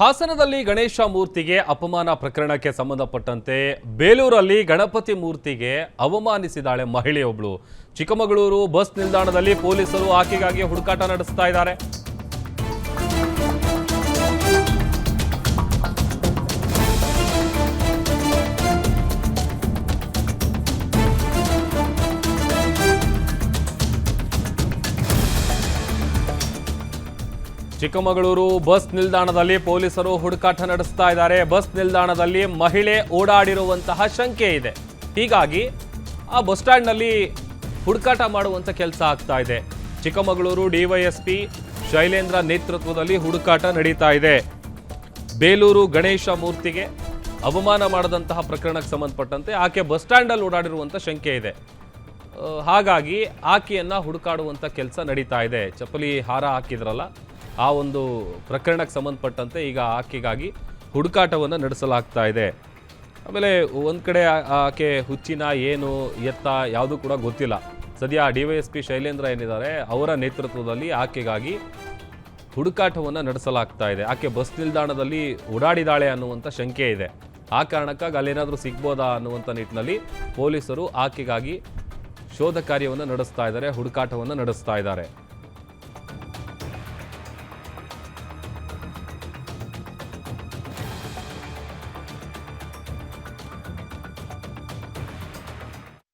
ಹಾಸನದಲ್ಲಿ ಗಣೇಶ ಮೂರ್ತಿಗೆ ಅಪಮಾನ ಪ್ರಕರಣಕ್ಕೆ ಸಂಬಂಧಪಟ್ಟಂತೆ ಬೇಲೂರಲ್ಲಿ ಗಣಪತಿ ಮೂರ್ತಿಗೆ ಅವಮಾನಿಸಿದಾಳೆ ಮಹಿಳೆಯೊಬ್ಬಳು. ಚಿಕ್ಕಮಗಳೂರು ಬಸ್ ನಿಲ್ದಾಣದಲ್ಲಿ ಪೊಲೀಸರು ಆಕೆಗಾಗಿ ಹುಡುಕಾಟ ನಡೆಸ್ತಾ ಇದ್ದಾರೆ. ಚಿಕ್ಕಮಗಳೂರು ಬಸ್ ನಿಲ್ದಾಣದಲ್ಲಿ ಪೊಲೀಸರು ಹುಡುಕಾಟ ನಡೆಸ್ತಾ ಇದ್ದಾರೆ. ಬಸ್ ನಿಲ್ದಾಣದಲ್ಲಿ ಮಹಿಳೆ ಓಡಾಡಿರುವಂತಹ ಶಂಕೆ ಇದೆ. ಹೀಗಾಗಿ ಆ ಬಸ್ ಸ್ಟ್ಯಾಂಡ್ನಲ್ಲಿ ಹುಡುಕಾಟ ಮಾಡುವಂಥ ಕೆಲಸ ಆಗ್ತಾ ಇದೆ. ಚಿಕ್ಕಮಗಳೂರು ಡಿವೈಎಸ್ಪಿ ಶೈಲೇಂದ್ರ ನೇತೃತ್ವದಲ್ಲಿ ಹುಡುಕಾಟ ನಡೀತಾ ಇದೆ. ಬೇಲೂರು ಗಣೇಶ ಮೂರ್ತಿಗೆ ಅವಮಾನ ಮಾಡದಂತಹ ಪ್ರಕರಣಕ್ಕೆ ಸಂಬಂಧಪಟ್ಟಂತೆ ಆಕೆ ಬಸ್ ಸ್ಟ್ಯಾಂಡಲ್ಲಿ ಓಡಾಡಿರುವಂಥ ಶಂಕೆ ಇದೆ. ಹಾಗಾಗಿ ಆಕೆಯನ್ನ ಹುಡುಕಾಡುವಂಥ ಕೆಲಸ ನಡೀತಾ ಇದೆ. ಚಪ್ಪಲಿ ಹಾರ ಹಾಕಿದ್ರಲ್ಲ, ಆ ಒಂದು ಪ್ರಕರಣಕ್ಕೆ ಸಂಬಂಧಪಟ್ಟಂತೆ ಈಗ ಆಕೆಗಾಗಿ ಹುಡುಕಾಟವನ್ನು ನಡೆಸಲಾಗ್ತಾ ಇದೆ. ಆಮೇಲೆ ಒಂದು ಕಡೆ ಆಕೆ ಹುಚ್ಚಿನ ಏನು ಎತ್ತ ಯಾವುದೂ ಕೂಡ ಗೊತ್ತಿಲ್ಲ. ಸದ್ಯ ಡಿವೈಎಸ್ಪಿ ಶೈಲೇಂದ್ರ ಏನಿದ್ದಾರೆ ಅವರ ನೇತೃತ್ವದಲ್ಲಿ ಆಕೆಗಾಗಿ ಹುಡುಕಾಟವನ್ನು ನಡೆಸಲಾಗ್ತಾ ಇದೆ. ಆಕೆ ಬಸ್ ನಿಲ್ದಾಣದಲ್ಲಿ ಓಡಾಡಿದಾಳೆ ಅನ್ನುವಂಥ ಶಂಕೆ ಇದೆ. ಆ ಕಾರಣಕ್ಕಾಗಿ ಅಲ್ಲೇನಾದರೂ ಸಿಗ್ಬೋದಾ ಅನ್ನುವಂಥ ನಿಟ್ಟಿನಲ್ಲಿ ಪೊಲೀಸರು ಆಕೆಗಾಗಿ ಶೋಧ ಕಾರ್ಯವನ್ನು ನಡೆಸ್ತಾ ಇದ್ದಾರೆ, ಹುಡುಕಾಟವನ್ನು ನಡೆಸ್ತಾ ಇದ್ದಾರೆ.